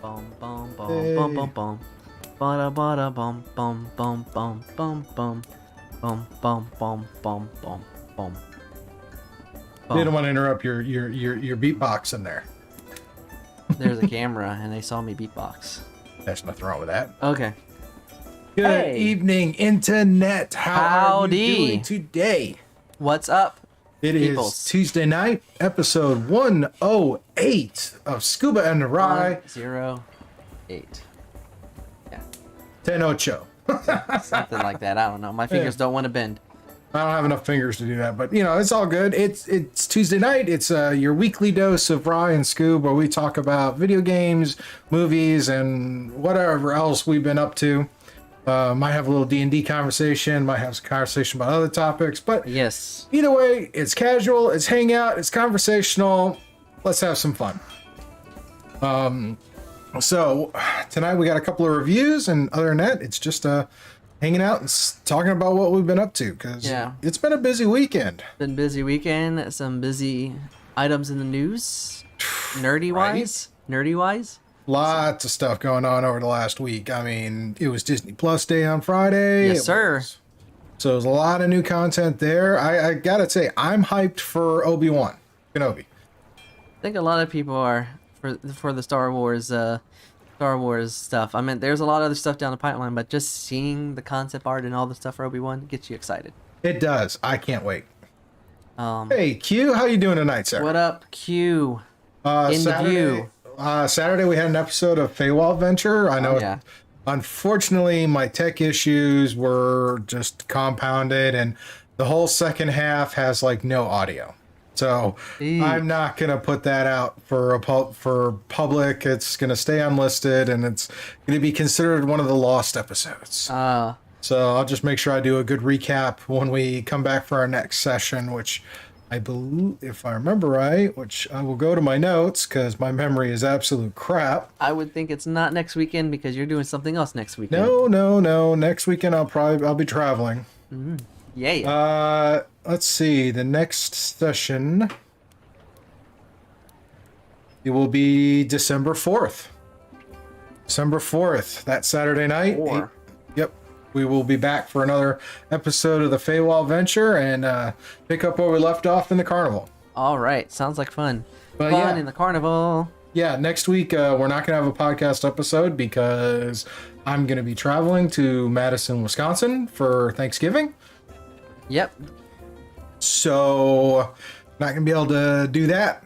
bum bum bum Hey. bum bum bum. Bada bada bum bum bum bum bum bum bum bum bum bum bum bum. They don't want to interrupt your beatbox in there. There's a camera and they saw me beatbox. There's nothing wrong with that. Okay. Good Hey. evening, Internet. How are Howdy. you doing today? What's up? It is Peoples? Tuesday night, episode 108 of Scuba and The Ry. 108. Yeah. 10-8. Something like that. I don't know. My fingers don't want to bend. I don't have enough fingers to do that, but it's all good. It's Tuesday night. It's your weekly dose of Ry and Scoob, where we talk about video games, movies, and whatever else we've been up to. Might have a little D&D conversation, might have some conversation about other topics, but Yes. either way, it's casual, it's hangout, it's conversational. Let's have some fun. So tonight we got a couple of reviews, and other than that, it's just hanging out and talking about what we've been up to, because it's been a busy weekend. Been busy weekend. Some busy items in the news. Nerdy wise. Nerdy wise. Lots of stuff going on over the last week. I mean, it was Disney Plus Day on Friday. Yes, sir. So there's a lot of new content there. I gotta say, I'm hyped for Obi-Wan Kenobi. I think a lot of people are for the Star Wars stuff. I mean, there's a lot of other stuff down the pipeline, but just seeing the concept art and all the stuff for Obi-Wan gets you excited. It does. I can't wait. Hey, Q, how you doing tonight, sir? What up, Q? In Saturday, the view. Saturday we had an episode of Feywild Adventure. I know. Yeah. Unfortunately, my tech issues were just compounded, and the whole second half has like no audio. So I'm not gonna put that out for public. It's gonna stay unlisted, and it's gonna be considered one of the lost episodes. So I'll just make sure I do a good recap when we come back for our next session, which I believe, if I remember right, which I will go to my notes because my memory is absolute crap. I would think it's not next weekend because you're doing something else next weekend. No. Next weekend I'll be traveling. Mm-hmm. Yeah. Let's see. The next session, it will be December 4th. December 4th, that Saturday night. Yep. We will be back for another episode of the Feywild Adventure and pick up where we left off in the carnival. All right. Sounds like fun. But Fun in the carnival. Yeah, next week we're not going to have a podcast episode because I'm going to be traveling to Madison, Wisconsin for Thanksgiving. Yep. So not going to be able to do that.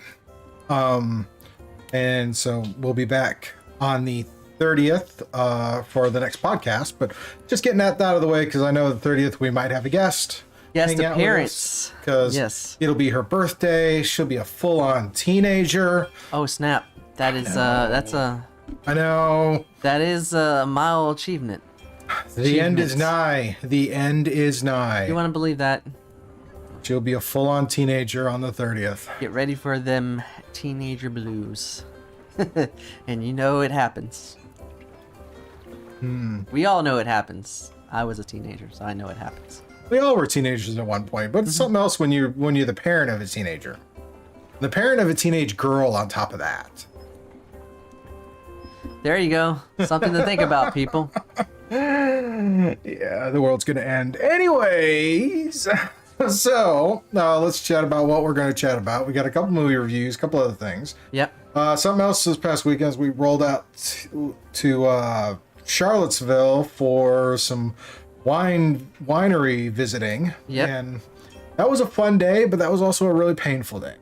And so we'll be back on the 30th for the next podcast, but just getting that out of the way because I know the 30th we might have a guest appearance because it'll be her birthday. She'll be a full-on teenager. Oh snap. That is I know. That is a mile achievement. The end is nigh. The end is nigh. You want to believe that? She'll be a full-on teenager on the 30th. Get ready for them teenager blues. And you know it happens. We all know it happens. I was a teenager, so I know it happens. We all were teenagers at one point, but it's something else when you're the parent of a teenager. The parent of a teenage girl on top of that. There you go. Something to think about, people. Yeah, the world's gonna end. Anyways, so let's chat about what we're gonna chat about. We got a couple movie reviews, a couple other things. Yep. Something else this past weekend is we rolled out to Charlottesville for some winery visiting. Yep. And that was a fun day, but that was also a really painful day.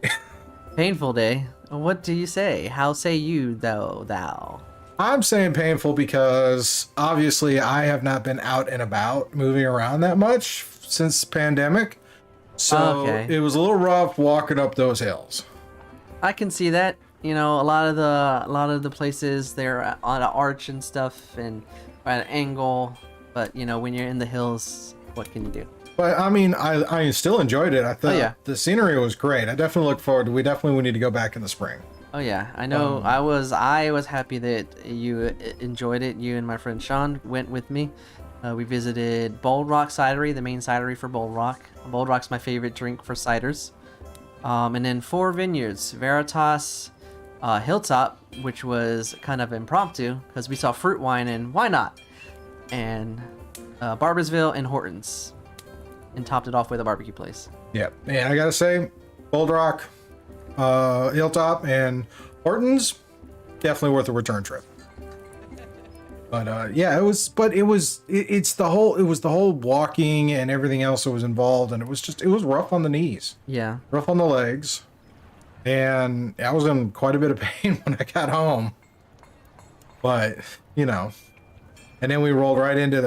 Painful day. What do you say? How say you, thou? I'm saying painful because obviously I have not been out and about moving around that much since the pandemic. So It was a little rough walking up those hills. I can see that. You know, a lot of the places they're on an arch and stuff and at an angle, but you know, when you're in the hills, what can you do? But I mean, I still enjoyed it. I thought the scenery was great. I definitely look forward to. We definitely need to go back in the spring. Oh yeah, I know. I was happy that you enjoyed it. You and my friend Sean went with me. We visited Bold Rock Cidery, the main cidery for Bold Rock. Bold Rock's my favorite drink for ciders. And then 4 vineyards: Veritas, Hilltop, which was kind of impromptu because we saw Fruit Wine and why not? And Barbersville and Hortons, and topped it off with a barbecue place. Yeah, and I gotta say, Bold Rock, Hilltop, and Hortons, definitely worth a return trip. But yeah, it was the whole walking and everything else that was involved, and it was rough on the knees. Yeah. Rough on the legs. And I was in quite a bit of pain when I got home. But, you know. And then we rolled right into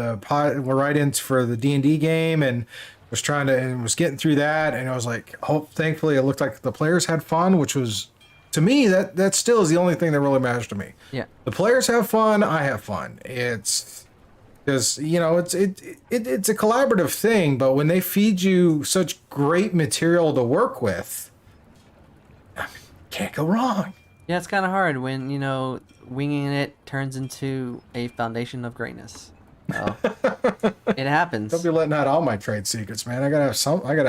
for the D&D game, and was getting through that, and I was like, oh, thankfully it looked like the players had fun, which was, to me, that still is the only thing that really matters to me. Yeah. The players have fun, I have fun. It's because, you know, it's a collaborative thing, but when they feed you such great material to work with, can't go wrong. Yeah, it's kind of hard when, you know, winging it turns into a foundation of greatness. So, it happens. Don't be letting out all my trade secrets, man. I gotta have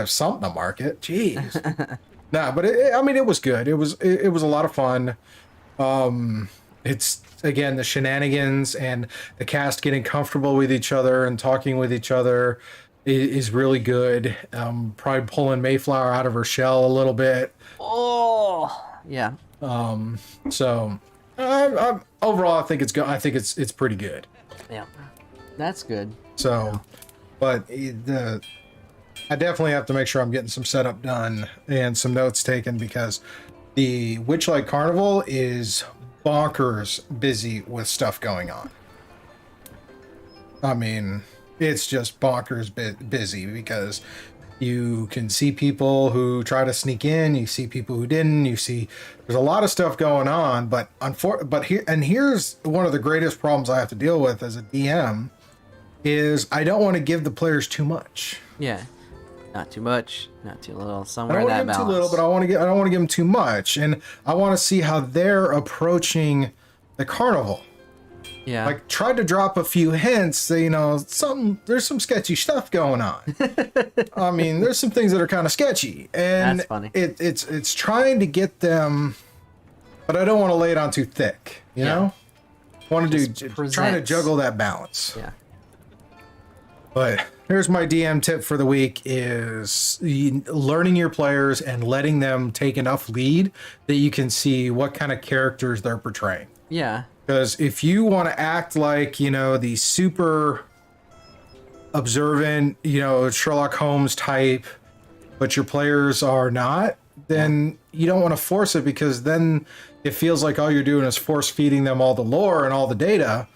something to market. Jeez. Nah, but it was good. It was a lot of fun. It's, again, the shenanigans and the cast getting comfortable with each other and talking with each other is really good. Probably pulling Mayflower out of her shell a little bit. Oh, yeah. So overall, I think it's good. I think it's pretty good. Yeah, that's good. So, but I definitely have to make sure I'm getting some setup done and some notes taken, because the Witchlight Carnival is bonkers busy with stuff going on. I mean, it's just bonkers busy, because you can see people who try to sneak in, you see people who didn't, there's a lot of stuff going on, but here's one of the greatest problems I have to deal with as a DM is I don't want to give the players too much. Yeah. Not too much, not too little. I Somewhere don't in want that to give them balance. too little, but I don't want to give them too much, and I want to see how they're approaching the carnival. Yeah. Like, tried to drop a few hints that, you know, there's some sketchy stuff going on. I mean, there's some things that are kind of sketchy, and that's funny. It's trying to get them, but I don't want to lay it on too thick. You know, want to trying to juggle that balance. Yeah. But here's my DM tip for the week: is learning your players and letting them take enough lead that you can see what kind of characters they're portraying. Yeah. Because if you want to act like, you know, the super observant, you know, Sherlock Holmes type, but your players are not, then you don't want to force it, because then it feels like all you're doing is force feeding them all the lore and all the data,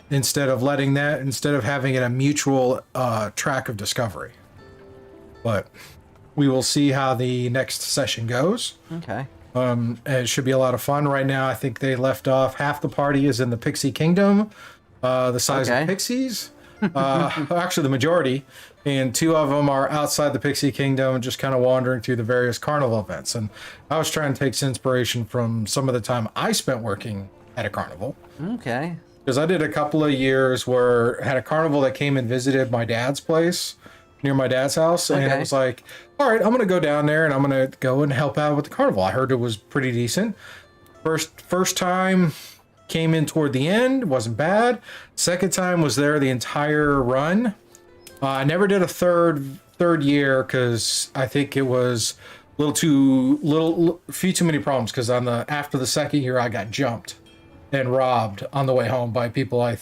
instead of having it a mutual track of discovery. But we will see how the next session goes. Okay. It should be a lot of fun. Right now, I think they left off, half the party is in the Pixie Kingdom, the size of pixies. Actually, the majority, and 2 of them are outside the Pixie Kingdom, just kind of wandering through the various carnival events. And I was trying to take some inspiration from some of the time I spent working at a carnival. Okay. Because I did a couple of years where I had a carnival that came and visited my dad's place near my dad's house, and it was like, all right, I'm gonna go down there and I'm gonna go and help out with the carnival. I heard it was pretty decent. First time, came in toward the end, wasn't bad. Second time was there the entire run. I never did a third year because I think it was a few too many problems, because after the second year I got jumped and robbed on the way home by people I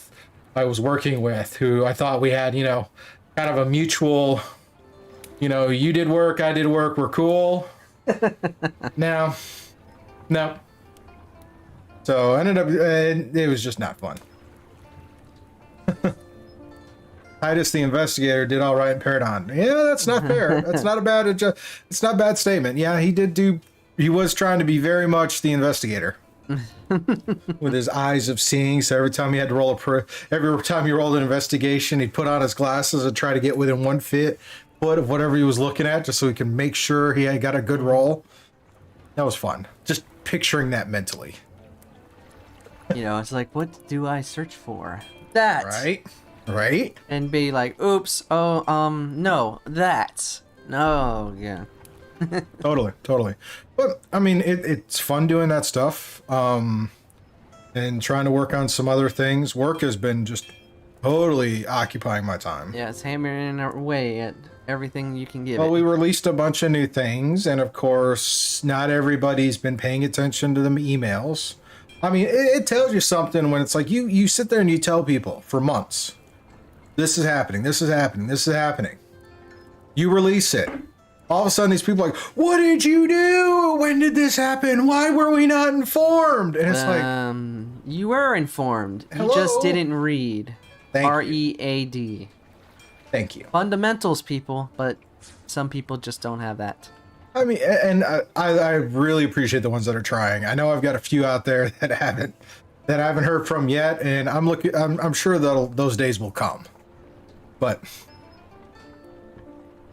was working with, who I thought we had, you know, kind of a mutual, you know, you did work, I did work, we're cool. No. So ended up, it was just not fun. Titus the investigator did all right in Paradon. Yeah, that's not fair. That's not a bad, it's not a bad statement. Yeah, he was trying to be very much the investigator. With his eyes of seeing, so every time he had to every time he rolled an investigation, he'd put on his glasses and try to get within 1 foot of whatever he was looking at, just so he can make sure he had got a good roll. That was fun, just picturing that mentally. You know, it's like, what do I search for? That. Right. And be like, oops, no, that. No, yeah. Totally. But I mean, it's fun doing that stuff. And trying to work on some other things. Work has been just totally occupying my time. Yeah, it's hammering away at everything you can give Well, it. we released a bunch of new things, and of course, not everybody's been paying attention to the emails. I mean, it tells you something when it's like you sit there and you tell people for months, this is happening, this is happening, this is happening. You release it. All of a sudden, these people are like, what did you do? When did this happen? Why were we not informed? And it's you were informed. Hello? You just didn't read. Thank you. READ. Thank you. Fundamentals, people, but some people just don't have that. I mean, and I really appreciate the ones that are trying. I know I've got a few out there that I haven't heard from yet, and I'm sure that those days will come. But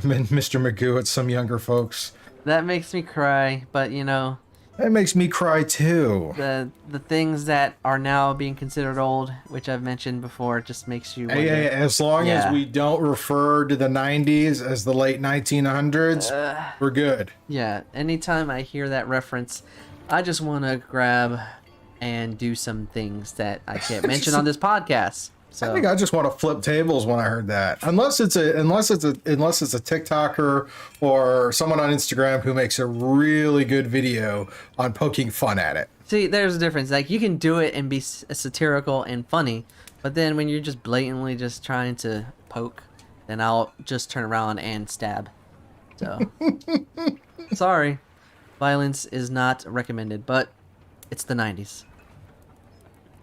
Mr. Magoo, it's some younger folks. That makes me cry, but you know, That makes me cry too. the things that are now being considered old, which I've mentioned before, just makes you wonder. Yeah, as long as we don't refer to the 90s as the late 1900s, we're good. Yeah, anytime I hear that reference, I just want to grab and do some things that I can't mention on this podcast. So I think I just want to flip tables when I heard that. Unless it's a TikToker or someone on Instagram who makes a really good video on poking fun at it. see, there's a difference. Like, you can do it and be satirical and funny, but then when you're just blatantly just trying to poke, then I'll just turn around and stab. So, sorry. Violence is not recommended, but it's the 90s.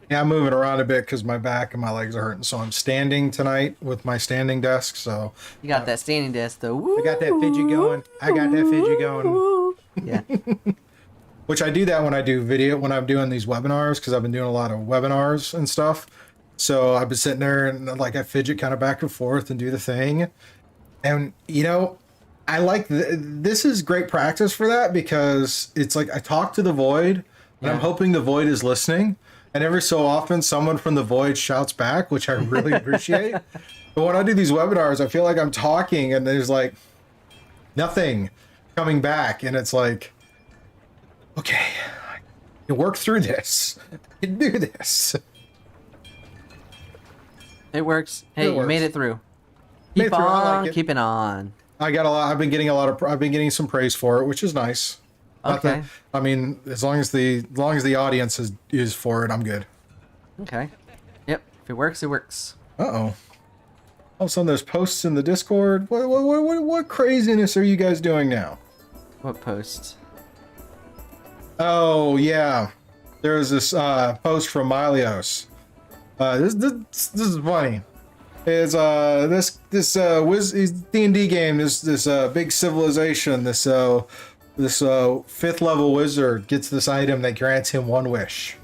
Yeah, I'm moving around a bit because my back and my legs are hurting. So I'm standing tonight with my standing desk. So You got that standing desk, though. Woo, I got that fidget going. Yeah. Which I do that when I do video, when I'm doing these webinars, because I've been doing a lot of webinars and stuff. So I've been sitting there and like I fidget kind of back and forth and do the thing. And, you know, I like this is great practice for that because it's like I talk to the void and I'm hoping the void is listening. And every so often, someone from the void shouts back, which I really appreciate. But when I do these webinars, I feel like I'm talking and there's like nothing coming back. And it's like, okay, you work through this. You can do this. It works. Hey, It you works. made it through. Made Keep it through. I on like it. keeping on. I've been getting some praise for it, which is nice. Not Okay. that- I mean, as long as the audience is for it, I'm good. Okay. Yep. If it works, it works. Uh-oh. All of a sudden there's posts in the Discord. What craziness are you guys doing now? What post? Oh, yeah. There's this post from Milios. This is funny. It's this D&D game, this big civilization, this fifth level wizard gets this item that grants him one wish.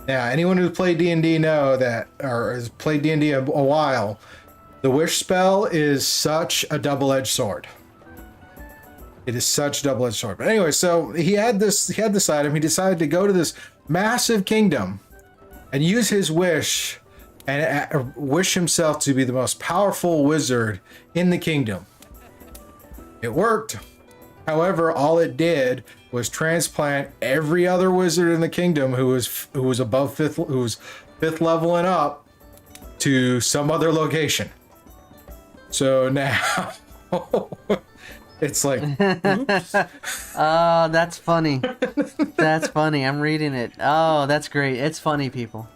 Now, anyone who's played D&D know that, or has played D&D a while, the wish spell is such a double-edged sword. It is such a double-edged sword. But anyway, so he had this item. He decided to go to this massive kingdom and use his wish and wish himself to be the most powerful wizard in the kingdom. It worked. However, all it did was transplant every other wizard in the kingdom who was fifth level and up to some other location. So now it's like, oops. Oh, that's funny. That's funny. I'm reading it. Oh, that's great. It's funny, people.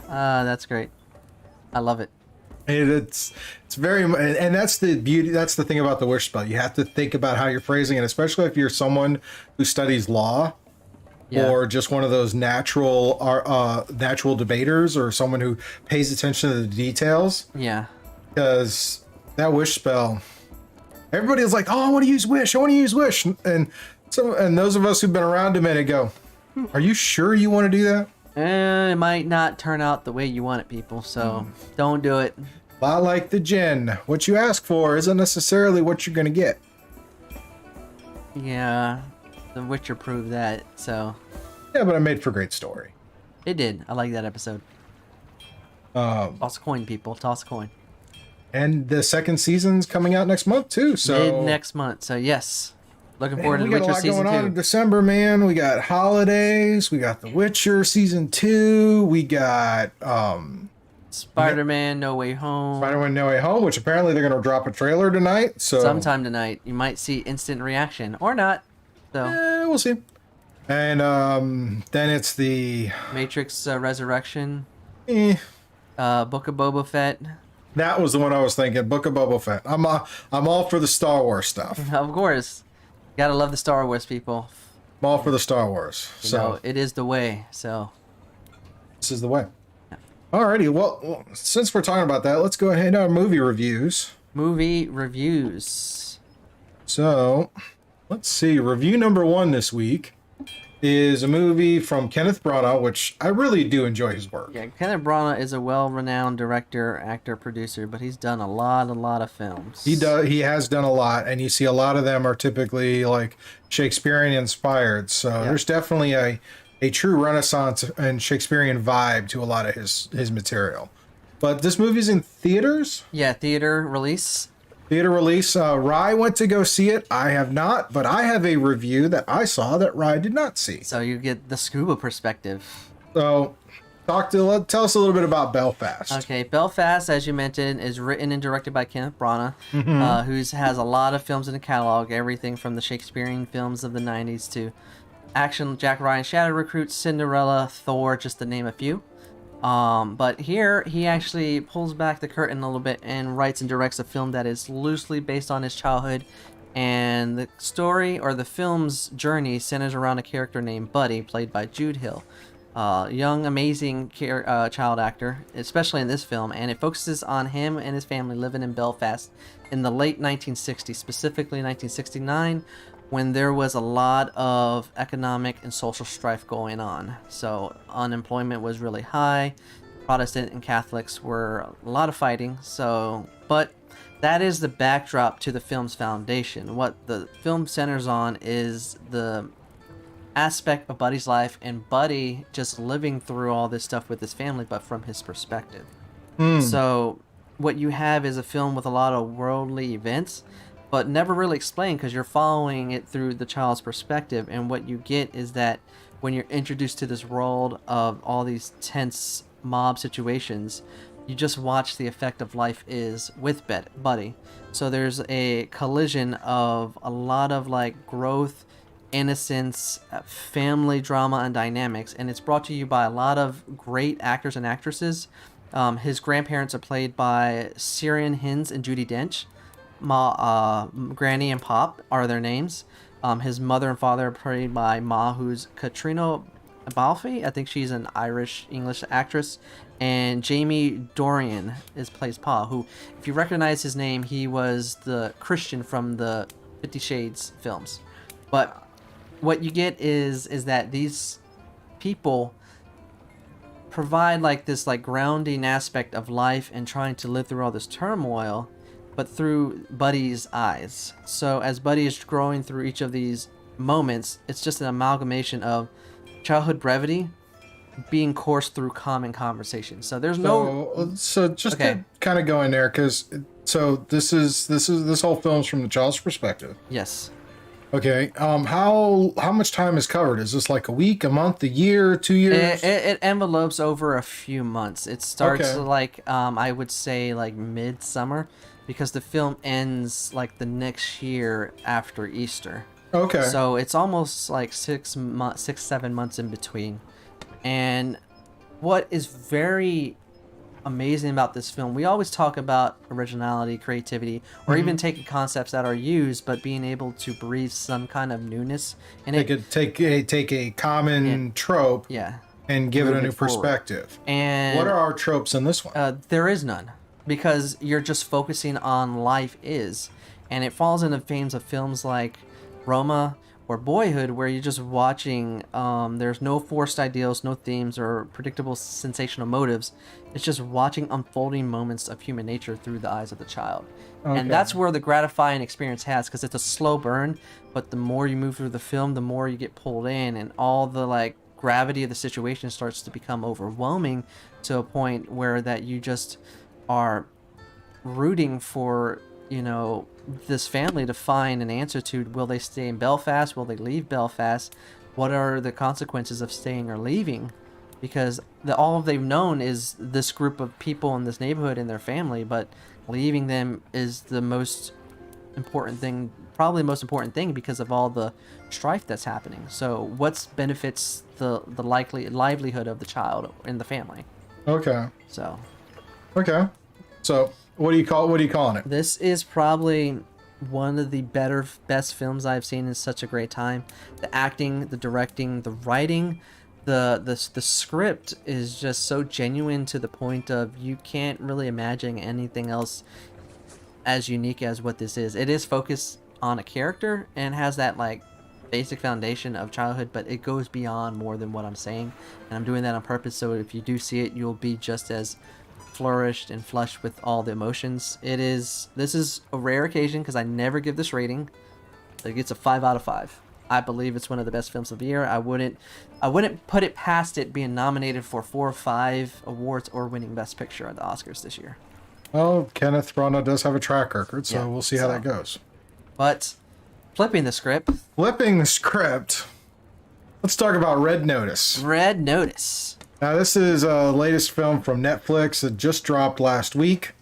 That's great. I love it. It's very, and that's the beauty. That's the thing about the wish spell. You have to think about how you're phrasing it, especially if you're someone who studies law, or just one of those natural debaters, or someone who pays attention to the details. Yeah. Because that wish spell, everybody's like, "Oh, I want to use wish. I want to use wish," and those of us who've been around a minute go, "Are you sure you want to do that?" It might not turn out the way you want it, people, so don't do it. A lot like the gin. What you ask for isn't necessarily what you're going to get. Yeah, The Witcher proved that, so Yeah, but it made for a great story. it did. I like that episode. Toss a coin, people. Toss a coin. And the second season's coming out next month too. So mid next month. So yes, looking forward to we The got a Witcher lot season going on 2. in December, man. We got holidays. We got The Witcher season 2. We got Spider-Man No Way Home. Spider-Man No Way Home, which apparently they're going to drop a trailer tonight. So Sometime tonight, you might see instant reaction or not. So we'll see. And then it's the Matrix Resurrection, eh, Book of Boba Fett. that was the one I was thinking. Book of Boba Fett. I'm all for the Star Wars stuff. Of course, gotta love the Star Wars people. I'm all for the Star Wars. You So know, it is the way. So this is the way. Alrighty, well, since we're talking about that, let's go ahead and our movie reviews. movie reviews. So, let's see. Review number 1 this week is a movie from Kenneth Branagh, which I really do enjoy his work. Yeah, Kenneth Branagh is a well-renowned director, actor, producer, but he's done a lot of films. He has done a lot, and you see a lot of them are typically like Shakespearean inspired. So there's definitely a true Renaissance and Shakespearean vibe to a lot of his material. But this movie's in theaters. Yeah, theater release. Ry went to go see it. I have not, but I have a review that I saw that Ry did not see. So you get the scuba perspective. So, tell us a little bit about Belfast. Okay, Belfast, as you mentioned, is written and directed by Kenneth Branagh, who has a lot of films in the catalog, everything from the Shakespearean films of the 90s to action Jack Ryan Shadow Recruit, Cinderella, Thor, just to name a few. But here, he actually pulls back the curtain a little bit and writes and directs a film that is loosely based on his childhood. And the story, or the film's journey, centers around a character named Buddy, played by Jude Hill. Young, amazing child actor, especially in this film. And it focuses on him and his family living in Belfast in the late 1960s, specifically 1969, when there was a lot of economic and social strife going on. So unemployment was really high. Protestant and Catholics were a lot of fighting. But that is the backdrop to the film's foundation. What the film centers on is the aspect of Buddy's life and Buddy just living through all this stuff with his family, but from his perspective. So what you have is a film with a lot of worldly events, but never really explained because you're following it through the child's perspective. And what you get is that when you're introduced to this world of all these tense mob situations, you just watch the effect of life is with Buddy. So there's a collision of a lot of like growth, innocence, family drama, and dynamics. And it's brought to you by a lot of great actors and actresses. His grandparents are played by Ciarán Hinds and Judi Dench. Granny and Pop are their names. His mother and father are played by Ma, who's Katrina Balfe. I think she's an Irish-English actress. And Jamie Dornan plays Pa, who, if you recognize his name, he was the Christian from the 50 Shades films. But what you get is that these people provide like this like grounding aspect of life and trying to live through all this turmoil, but through Buddy's eyes. So as Buddy is growing through each of these moments, it's just an amalgamation of childhood brevity being coursed through common conversation. So there's so just to kind of go in there, because this whole film's from the child's perspective. Yes. Okay. How much time is covered? Is this like a week, a month, a year, 2 years? It envelopes over a few months. It starts like I would say like midsummer, because the film ends like the next year after Easter. Okay. So it's almost like 7 months in between. And what is very amazing about this film, we always talk about originality, creativity, or even taking concepts that are used, but being able to breathe some kind of newness. And take a common trope, and give it a new perspective. And what are our tropes in this one? There is none, because you're just focusing on life is, and it falls into themes of films like Roma or Boyhood, where you're just watching, there's no forced ideals, no themes, or predictable sensational motives. It's just watching unfolding moments of human nature through the eyes of the child. And that's where the gratifying experience has, because it's a slow burn, but the more you move through the film, the more you get pulled in, and all the like gravity of the situation starts to become overwhelming to a point where that you just are rooting for, you know, this family to find an answer to, will they stay in Belfast? Will they leave Belfast? What are the consequences of staying or leaving? Because all they've known is this group of people in this neighborhood and their family, but leaving them is the most important thing, probably the most important thing, because of all the strife that's happening. So what benefits the livelihood of the child in the family? Okay. So what are you calling it? this is probably one of the best films I've seen in such a great time. The acting, the directing, the writing, the script is just so genuine, to the point of you can't really imagine anything else as unique as what this is. It is focused on a character and has that like basic foundation of childhood, but it goes beyond more than what I'm saying, and I'm doing that on purpose, so if you do see it, you'll be just as flourished and flushed with all the emotions. This is a rare occasion, because I never give this rating. It gets a 5 out of 5. I believe it's one of the best films of the year. I wouldn't put it past it being nominated for 4 or 5 awards or winning Best Picture at the Oscars this year. Well, Kenneth Branagh does have a track record, so yeah, we'll see how that goes. But flipping the script, let's talk about Red Notice. Red Notice. Now, this is a latest film from Netflix. It just dropped last week.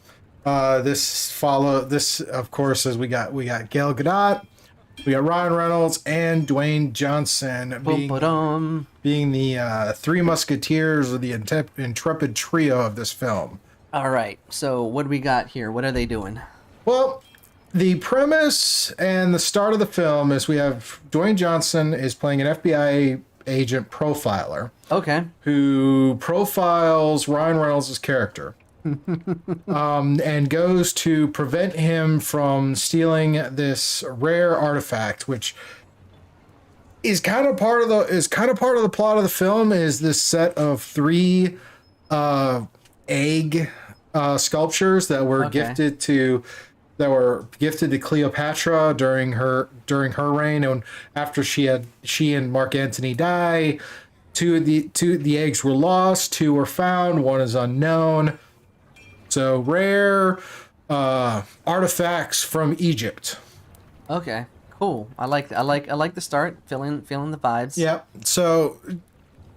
This, of course, is we got Gal Gadot, we got Ryan Reynolds, and Dwayne Johnson being the Three Musketeers, or the intrepid trio of this film. All right, so what do we got here? What are they doing? Well, the premise and the start of the film is we have Dwayne Johnson is playing an FBI agent profiler. Okay. Who profiles Ryan Reynolds' character. And goes to prevent him from stealing this rare artifact, which is kind of part of the plot of the film. Is this set of 3 egg sculptures that were gifted to Cleopatra during her reign, and after she and Mark Antony die, two of the eggs were lost, 2 were found, 1 is unknown. So rare artifacts from Egypt. Okay, cool. I like the start. Feeling the vibes. Yeah. So,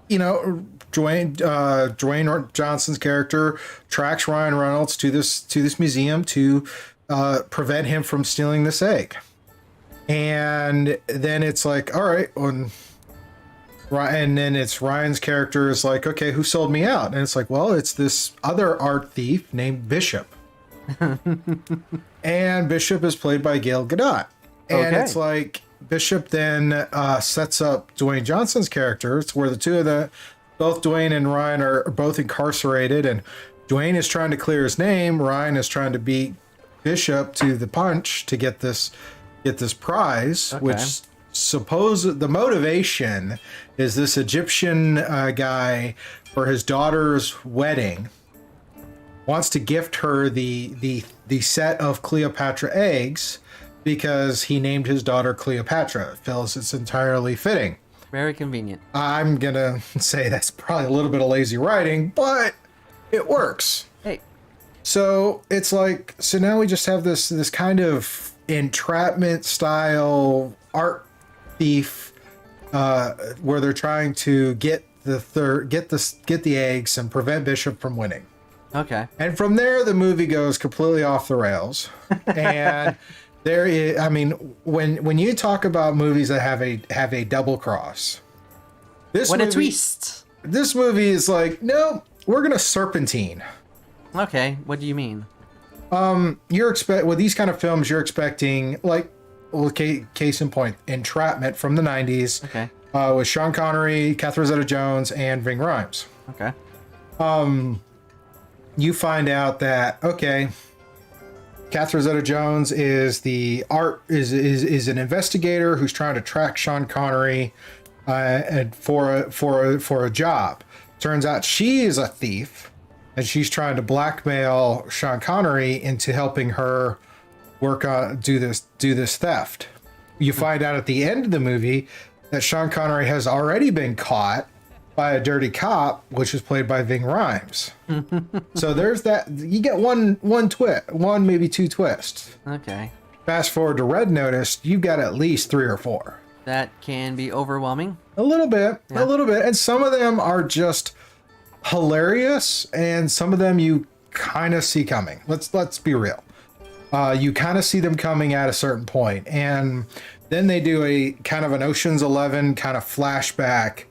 you know, Dwayne Johnson's character tracks Ryan Reynolds to this museum to prevent him from stealing this egg. And then it's like, all right, and then it's Ryan's character is like, okay, who sold me out? And it's like, well, it's this other art thief named Bishop. And Bishop is played by Gal Gadot. And it's like Bishop then sets up Dwayne Johnson's character. It's where both Dwayne and Ryan are both incarcerated, and Dwayne is trying to clear his name. Ryan is trying to beat Bishop to the punch to get this prize, which the motivation is this Egyptian guy for his daughter's wedding wants to gift her the set of Cleopatra eggs because he named his daughter Cleopatra. Feels it's entirely fitting. Very convenient. I'm gonna say that's probably a little bit of lazy writing, but it works. Hey. So it's like, so now we just have this kind of entrapment style art thief where they're trying to get the eggs and prevent Bishop from winning. Okay. And from there, the movie goes completely off the rails. And there is, I mean, when you talk about movies that have a double cross, a twist. This movie is like, no, we're gonna serpentine. Okay, what do you mean? With these kind of films, you're expecting, like, well, case in point, Entrapment from the 90s. Okay. With Sean Connery, Catherine Zeta-Jones, and Ving Rhames. Okay. You find out that, okay, Catherine Zeta-Jones is an investigator who's trying to track Sean Connery for a job. Turns out she is a thief, and she's trying to blackmail Sean Connery into helping her do this theft. You find out at the end of the movie that Sean Connery has already been caught by a dirty cop, which is played by Ving Rhames. So there's that. You get one twist, one maybe two twists. Okay. Fast forward to Red Notice, you've got at least 3 or 4. That can be overwhelming. A little bit, Yeah. a little bit, and some of them are just hilarious, and some of them you kind of see coming. Let's be real. You kind of see them coming at a certain point, and then they do a kind of an Ocean's 11 kind of flashback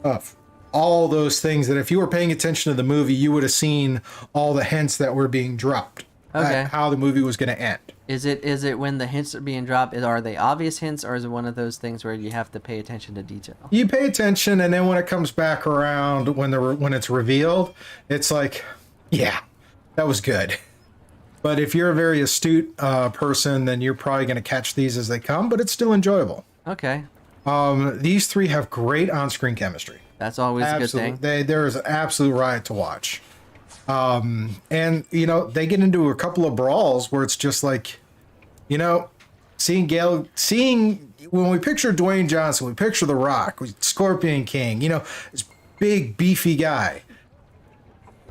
of all those things that if you were paying attention to the movie, you would have seen all the hints that were being dropped. Okay. At how the movie was going to end. Is it when the hints are being dropped? Are they obvious hints, or is it one of those things where you have to pay attention to detail? You pay attention, and then when it comes back around, when it's revealed, it's like, yeah, that was good. But if you're a very astute person, then you're probably going to catch these as they come, but it's still enjoyable. Okay. These 3 have great on-screen chemistry. That's always a good thing. There is an absolute riot to watch. And, you know, they get into a couple of brawls where it's just like, you know, seeing when we picture Dwayne Johnson, we picture The Rock, Scorpion King, you know, this big, beefy guy.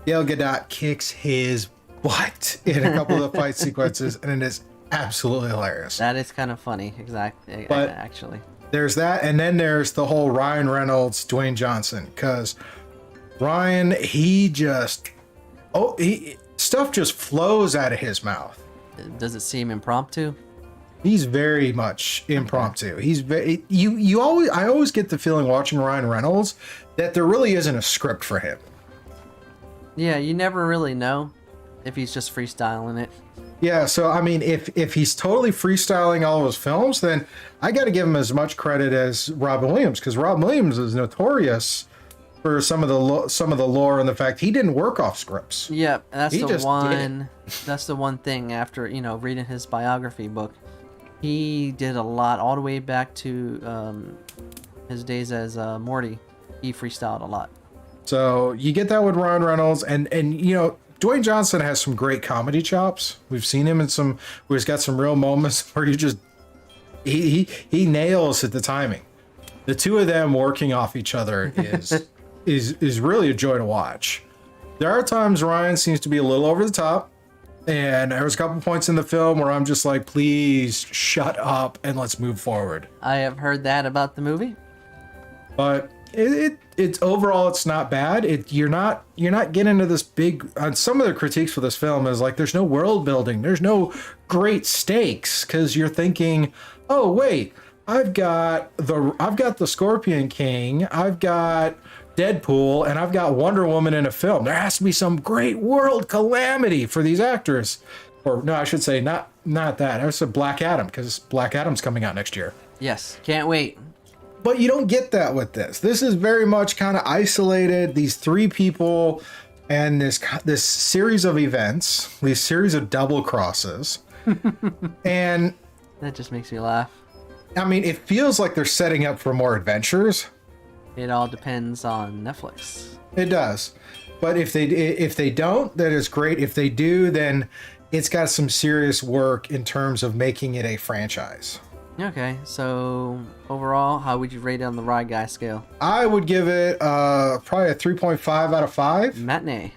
Gal Gadot kicks his butt in a couple of the fight sequences, and it is absolutely hilarious. That is kind of funny, exactly. But Actually, there's that, and then there's the whole Ryan Reynolds, Dwayne Johnson, because Ryan, stuff just flows out of his mouth. does it seem impromptu? He's very much impromptu. He's very I always get the feeling watching Ryan Reynolds that there really isn't a script for him. Yeah, you never really know if he's just freestyling it. Yeah, so I mean, if he's totally freestyling all of his films, then I got to give him as much credit as Robin Williams, because Robin Williams is notorious for some of the lore and the fact he didn't work off scripts. Yep, that's He the just one. That's the one thing. After reading his biography book, he did a lot all the way back to his days as Morty. He freestyled a lot. So you get that with Ryan Reynolds, and Dwayne Johnson has some great comedy chops. We've seen him in where he's got some real moments where he nails at the timing. The two of them working off each other is really a joy to watch. There are times Ryan seems to be a little over the top, and there was a couple points in the film where I'm just like, please shut up and let's move forward. I have heard that about the movie. But it's overall, it's not bad. You're not getting into this big. Some of the critiques for this film is like, there's no world building, there's no great stakes, because you're thinking, oh wait, I've got the Scorpion King, I've got Deadpool, and I've got Wonder Woman in a film. There has to be some great world calamity for these actors. Or no, I should say not that. I said Black Adam, because Black Adam's coming out next year. Yes, can't wait. But you don't get that with this. This is very much kind of isolated. These 3 people and this series of events, these series of double crosses. And that just makes me laugh. I mean, it feels like they're setting up for more adventures. It all depends on Netflix. It does. But if they don't, that is great. If they do, then it's got some serious work in terms of making it a franchise. Okay, so overall, how would you rate it on the Ry Guy scale? I would give it probably a 3.5 out of 5. Matinee.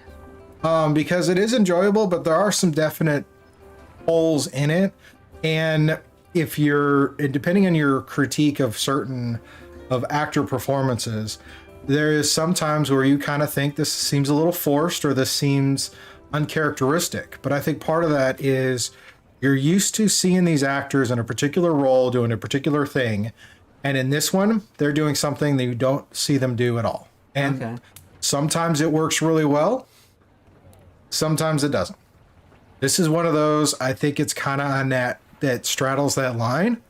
Because it is enjoyable, but there are some definite holes in it. And depending on your critique of actor performances, there is sometimes where you kind of think this seems a little forced or this seems uncharacteristic. But I think part of that is you're used to seeing these actors in a particular role doing a particular thing, and in this one, they're doing something that you don't see them do at all. And sometimes it works really well, sometimes it doesn't. This is one of those, I think it's kind of on that straddles that line,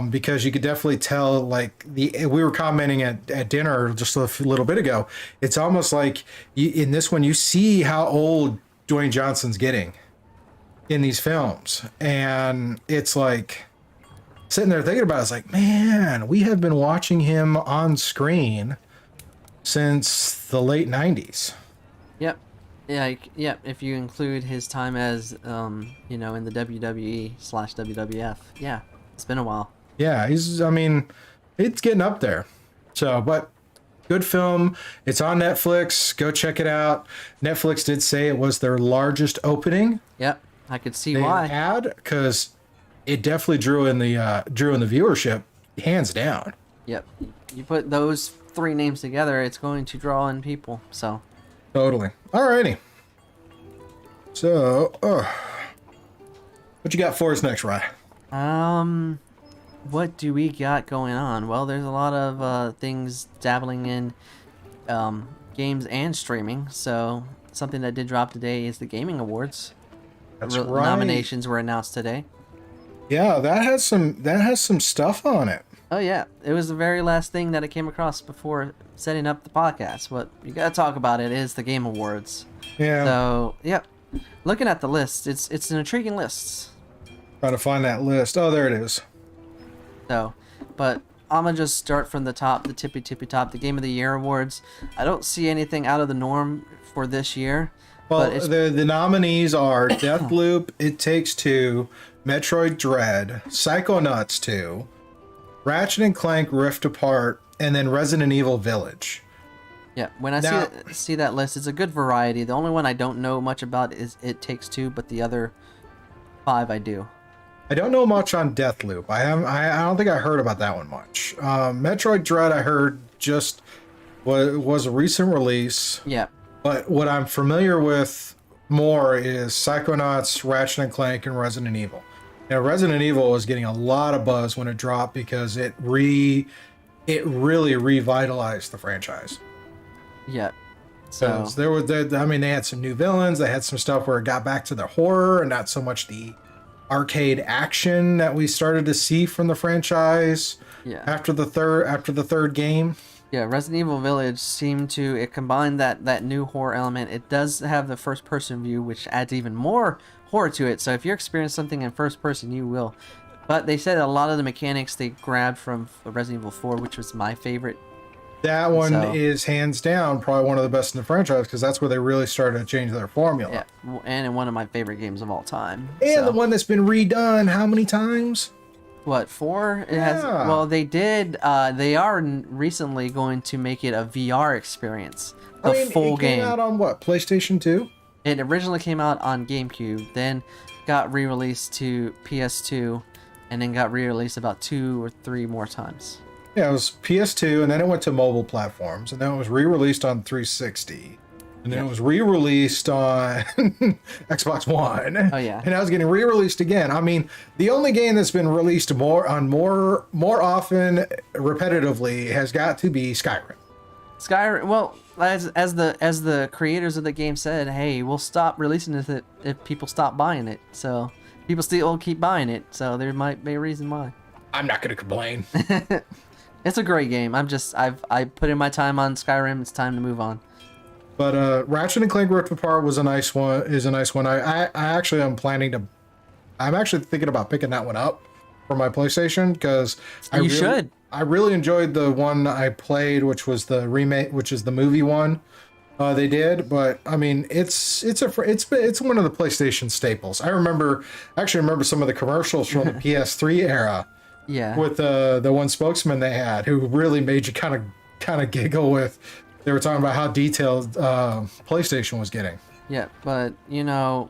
because you could definitely tell, like we were commenting at dinner just a little bit ago, it's almost like in this one, you see how old Dwayne Johnson's getting in these films, and it's like sitting there thinking about it, it's like, man, we have been watching him on screen since the late 90s. Yep. Yeah, yep. If you include his time as in the WWE/WWF, yeah, it's been a while. Yeah, it's getting up there. So, but Good film. It's on Netflix. Go check it out. Netflix did say it was their largest opening Yep, I could see they why. had, because it definitely drew in the viewership, hands down. Yep, you put those three names together, it's going to draw in people. So Totally. Alrighty. So, what you got for us next, Ry? what do we got going on? Well, there's a lot of things dabbling in games and streaming. So something that did drop today is the Gaming Awards. That's right. Nominations were announced today. Yeah, that has some stuff on it. Oh yeah, it was the very last thing that I came across before setting up the podcast. What you gotta talk about it is the Game Awards. Yeah. So yep, looking at the list, it's an intriguing list. Trying to find that list. Oh, there it is. So, but I'm gonna just start from the top, the tippy top, the Game of the Year awards. I don't see anything out of the norm for this year. Well, but the nominees are Deathloop, It Takes Two, Metroid Dread, Psychonauts 2, Ratchet and Clank Rift Apart, and then Resident Evil Village. Yeah, when I see that list, it's a good variety. The only one I don't know much about is It Takes Two, but the other 5 I do. I don't know much on Deathloop. I don't think I heard about that one much. Metroid Dread, I heard just was a recent release. Yeah. But what I'm familiar with more is Psychonauts, Ratchet and Clank, and Resident Evil. Now, Resident Evil was getting a lot of buzz when it dropped because it really revitalized the franchise. Yeah. So they had some new villains. They had some stuff where it got back to the horror and not so much the arcade action that we started to see from the franchise. Yeah. After the third game. Yeah, Resident Evil Village it combined that new horror element. It does have the first person view, which adds even more horror to it. So if you're experiencing something in first person, you will. But they said a lot of the mechanics they grabbed from Resident Evil 4, which was my favorite. That one is hands down probably one of the best in the franchise because that's where they really started to change their formula. Yeah, and in one of my favorite games of all time. And the one that's been redone how many times? What, 4? It has. Well, they did. They are recently going to make it a VR experience. Full game. It came out on what? PlayStation 2? It originally came out on GameCube, then got re-released to PS2, and then got re-released about 2 or 3 more times. Yeah, it was PS2, and then it went to mobile platforms, and then it was re-released on 360, and then it was re-released on Xbox One. Oh yeah, and now it's getting re-released again. I mean, the only game that's been released more often, repetitively, has got to be Skyrim. Skyrim. Well, as the creators of the game said, hey, we'll stop releasing it if people stop buying it. So people still keep buying it. So there might be a reason why. I'm not gonna complain. It's a great game. I put in my time on Skyrim. It's time to move on. But Ratchet and Clank Rift Apart was a nice one. I actually I'm actually thinking about picking that one up for my PlayStation because I really enjoyed the one I played, which was the remake, which is the movie one they did. But I mean, it's one of the PlayStation staples. I remember some of the commercials from the PS3 era. Yeah. With the one spokesman they had, who really made you kind of giggle with. They were talking about how detailed PlayStation was getting. Yeah, but Deathloop,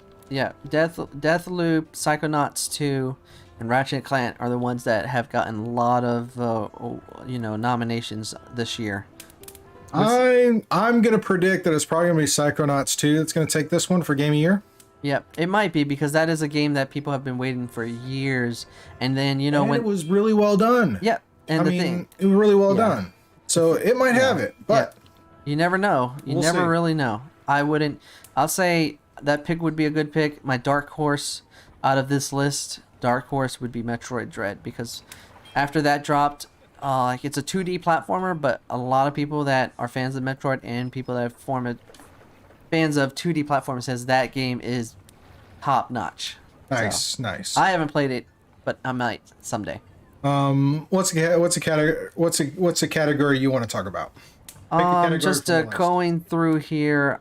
Psychonauts 2, and Ratchet and Clank are the ones that have gotten a lot of nominations this year. I'm gonna predict that it's probably gonna be Psychonauts 2 that's gonna take this one for Game of Year. Yep, it might be because that is a game that people have been waiting for years, and then when it was really well done. Yep, and it was really well done. So it might have it, but you never know. You never see. Really know. I'll say that pick would be a good pick. My dark horse out of this list, would be Metroid Dread because after that dropped, it's a 2D platformer, but a lot of people that are fans of Metroid and people that are fans of 2D platformers says that game is top notch. Nice. I haven't played it, but I might someday. What's a category you want to talk about? Just going through here.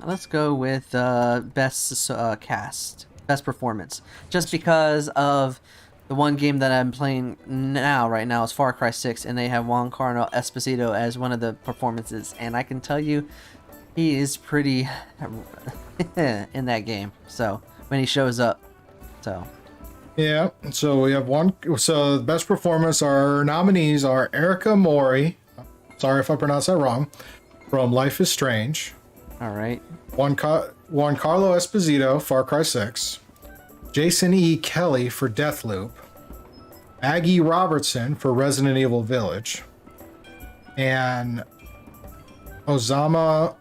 Let's go with best cast, best performance, just because of The one game that I'm playing right now is Far Cry 6, and they have Giancarlo Esposito as one of the performances, and I can tell you, he is pretty in that game. So when he shows up, so. Yeah, so we have one. So the best performance, our nominees are Erica Mori. Sorry if I pronounced that wrong. From Life is Strange. All right. Giancarlo Esposito, Far Cry 6. Jason E. Kelly for Deathloop. Maggie Robertson for Resident Evil Village. And Ozama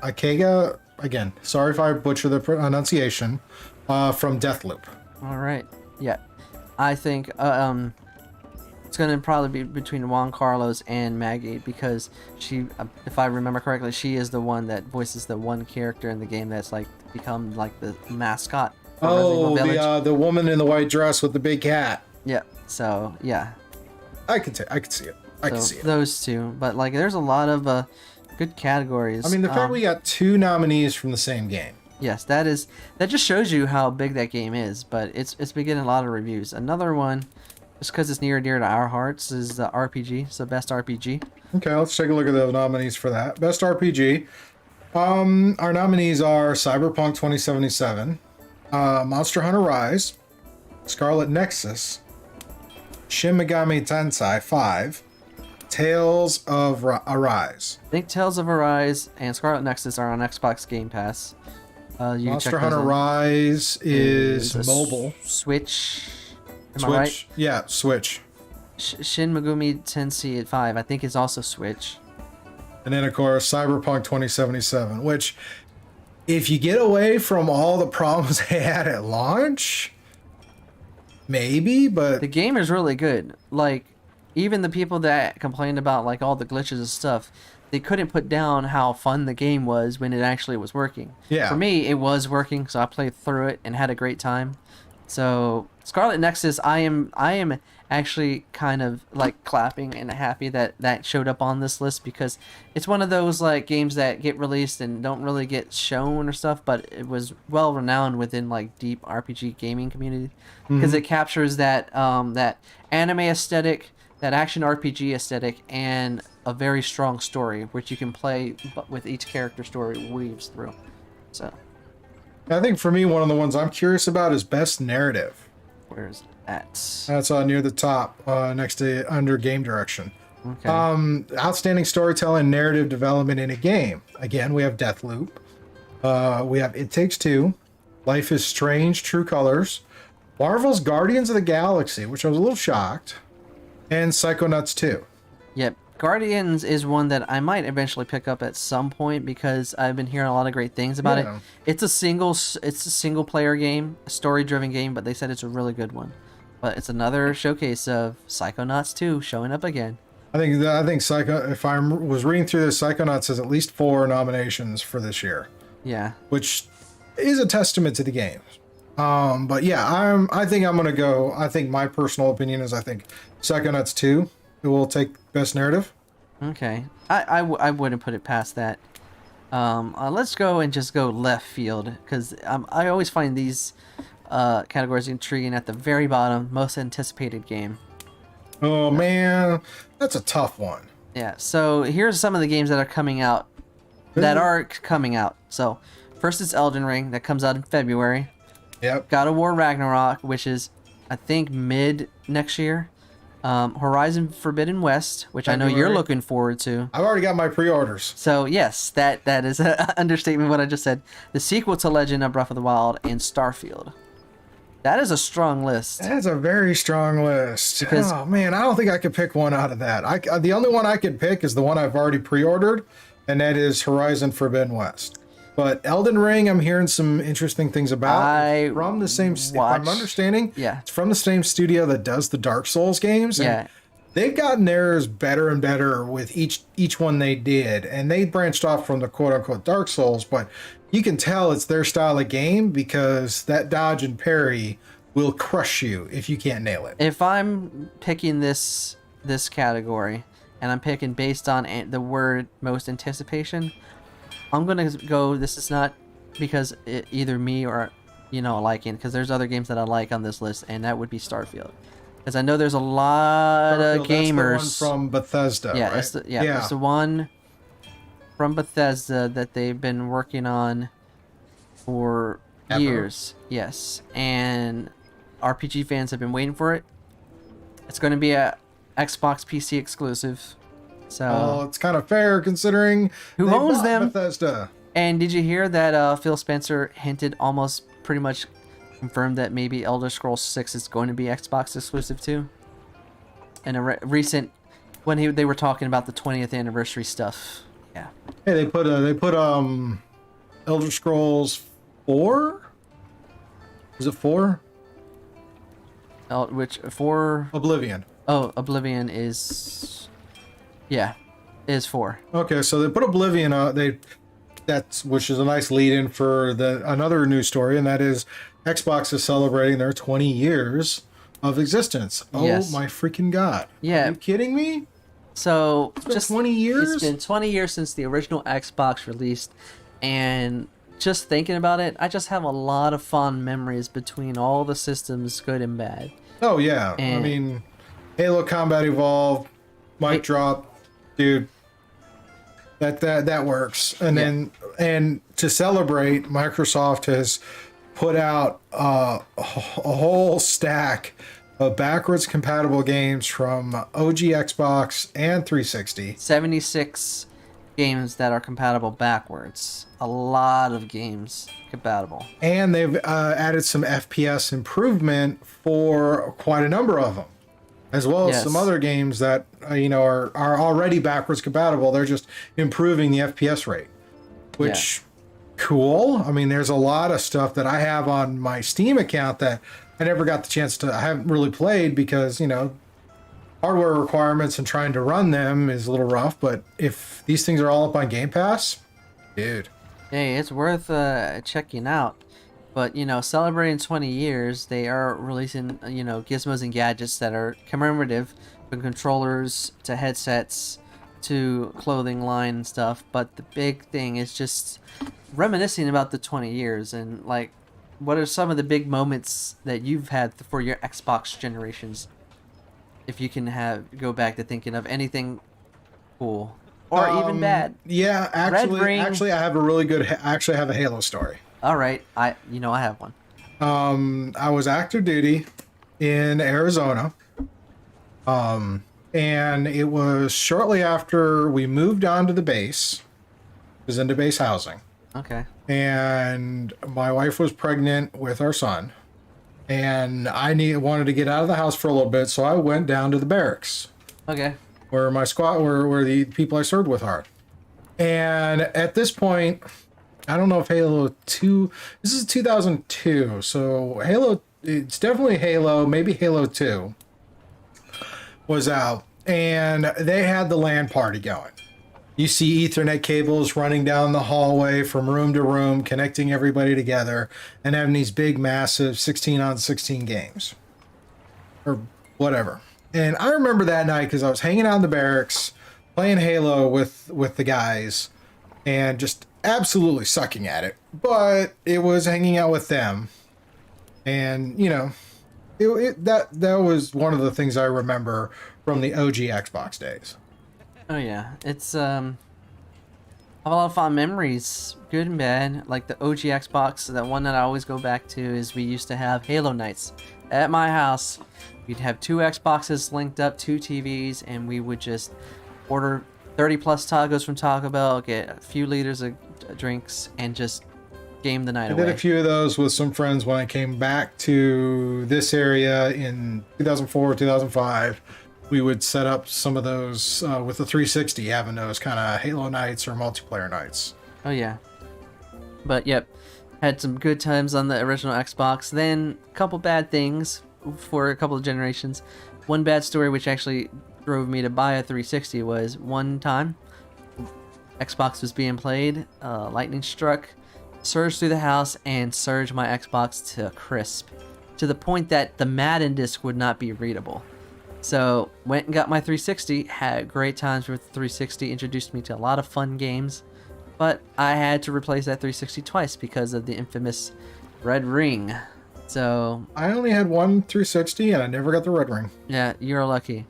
Akega, again, sorry if I butcher the pronunciation, from Deathloop. All right. Yeah. I think it's going to probably be between Juan Carlos and Maggie, because she, if I remember correctly, she is the one that voices the one character in the game that's like become like the mascot. Oh, the woman in the white dress with the big cat. Yeah. So yeah. I can see it. I can see it. Those two, but like, there's a lot of good categories. I mean, the fact we got 2 nominees from the same game. Yes, that just shows you how big that game is. But it's been getting a lot of reviews. Another one, just because it's near and dear to our hearts, is the RPG. So best RPG. Okay, let's take a look at the nominees for that. Best RPG. Our nominees are Cyberpunk 2077, Monster Hunter Rise, Scarlet Nexus, Shin Megami Tensei 5, Tales of Arise. I think Tales of Arise and Scarlet Nexus are on Xbox Game Pass. Monster Hunter Rise is mobile. Switch. Am Switch. I right? Yeah, Switch. Shin Megami Tensei 5, I think, is also Switch. And then, of course, Cyberpunk 2077, which, if you get away from all the problems they had at launch, maybe, but... The game is really good. Like, even the people that complained about, like, all the glitches and stuff, they couldn't put down how fun the game was when it actually was working. Yeah. For me, it was working, so I played through it and had a great time. So, Scarlet Nexus, I am actually kind of like clapping and happy that showed up on this list, because it's one of those like games that get released and don't really get shown or stuff, but it was well renowned within like deep RPG gaming community, because it captures that that anime aesthetic, that action RPG aesthetic, and a very strong story which you can play with each character story weaves through. So I think for me, one of the ones I'm curious about is best narrative. Where's that? That's near the top, next to under game direction. Okay. Outstanding storytelling, narrative development in a game. Again, we have Deathloop. We have It Takes Two, Life is Strange, True Colors, Marvel's Guardians of the Galaxy, which I was a little shocked, and Psychonauts 2. Yep. Guardians is one that I might eventually pick up at some point, because I've been hearing a lot of great things about it. It's a single player game, a story driven game, but they said it's a really good one. But it's another showcase of Psychonauts 2 showing up again. I think Psycho. If I was reading through this, Psychonauts has at least 4 nominations for this year. Yeah. Which is a testament to the game. But yeah, I think I'm gonna go. I think my personal opinion is I think Psychonauts 2 will take best narrative. Okay, I wouldn't put it past that. Let's go and just go left field, because I always find these categories intriguing. At the very bottom, most anticipated game. Oh man, that's a tough one. Yeah, so here's some of the games that are coming out. So first is Elden Ring, that comes out in February. Yep. God of War Ragnarok, which is I think mid next year. Horizon Forbidden West, which I know you're looking forward to. I've already got my pre-orders. So yes, that is an understatement what I just said. The sequel to Legend of Breath of the Wild and Starfield. That is a strong list. That's a very strong list. Because, oh man, I don't think I could pick one out of that. The only one I could pick is the one I've already pre-ordered, and that is Horizon Forbidden West. But Elden Ring, I'm hearing some interesting things about. From the same, if I'm understanding, it's from the same studio that does the Dark Souls games. And they've gotten theirs better and better with each one they did. And they branched off from the quote-unquote Dark Souls, but you can tell it's their style of game, because that dodge and parry will crush you if you can't nail it. If I'm picking this category, and I'm picking based on the word most anticipation, I'm gonna go. This is not because either me or liking, because there's other games that I like on this list, and that would be Starfield. Because I know there's a lot of gamers. That's the one from Bethesda, yeah, right? it's the one from Bethesda that they've been working on for years. Yes, and RPG fans have been waiting for it. It's going to be a Xbox PC exclusive. So it's kind of fair considering who owns them. Bethesda. And did you hear that Phil Spencer hinted, almost pretty much confirmed, that maybe Elder Scrolls 6 is going to be Xbox exclusive too? In a recent, when they were talking about the 20th anniversary stuff. Yeah. Hey, they put Elder Scrolls 4? Is it 4? Which 4? Oblivion. Oh, Oblivion is 4. Okay, so they put Oblivion which is a nice lead-in for another news story, and that is Xbox is celebrating their 20 years of existence. Oh yes. My freaking god! Yeah, are you kidding me? So it's been 20 years. It's been 20 years since the original Xbox released, and just thinking about it, I just have a lot of fond memories between all the systems, good and bad. Oh yeah, I mean, Halo Combat Evolved, mic drop, dude. That works. And then to celebrate, Microsoft has put out a whole stack of backwards compatible games from OG Xbox and 360. 76 games that are compatible backwards. A lot of games compatible. And they've added some FPS improvement for quite a number of them, as well as some other games that are already backwards compatible. They're just improving the FPS rate, which cool. I mean, there's a lot of stuff that I have on my Steam account that I never got the chance to. I haven't really played because hardware requirements and trying to run them is a little rough. But if these things are all up on Game Pass, dude, hey, it's worth checking out. But, celebrating 20 years, they are releasing, gizmos and gadgets that are commemorative, from controllers to headsets to clothing line and stuff. But the big thing is just reminiscing about the 20 years and, like, what are some of the big moments that you've had for your Xbox generations? If you can go back to thinking of anything cool or even bad. Yeah, actually, I have a really good. Actually, I have a Halo story. All right, I have one. I was active duty in Arizona, and it was shortly after we moved on to the base. It was into base housing. Okay. And my wife was pregnant with our son, and I wanted to get out of the house for a little bit, so I went down to the barracks. Okay. Where my squad, where the people I served with are, and at this point. I don't know if Halo 2... This is 2002, so Halo... It's definitely Halo, maybe Halo 2 was out, and they had the LAN party going. You see Ethernet cables running down the hallway from room to room, connecting everybody together, and having these big, massive 16-on-16 games. Or whatever. And I remember that night because I was hanging out in the barracks, playing Halo with the guys, and just absolutely sucking at it, but it was hanging out with them, and that was one of the things I remember from the OG Xbox days. Oh yeah, it's I have a lot of fond memories, good and bad. Like the OG Xbox, that one that I always go back to is we used to have Halo nights at my house. We'd have 2 Xboxes linked up, 2 TVs, and we would just order 30 plus tacos from Taco Bell, get a few liters of drinks, and just game the night away. I did a few of those with some friends when I came back to this area in 2004, 2005. We would set up some of those with the 360, having those kind of Halo nights or multiplayer nights. Oh yeah. But yep, had some good times on the original Xbox. Then a couple bad things for a couple of generations. One bad story which actually drove me to buy a 360 was one time Xbox was being played, lightning struck, surged through the house, and surged my Xbox to a crisp, to the point that the Madden disc would not be readable. So went and got my 360, had great times with the 360, introduced me to a lot of fun games, but I had to replace that 360 twice because of the infamous Red Ring. So I only had one 360, and I never got the red ring. yeah, you're lucky.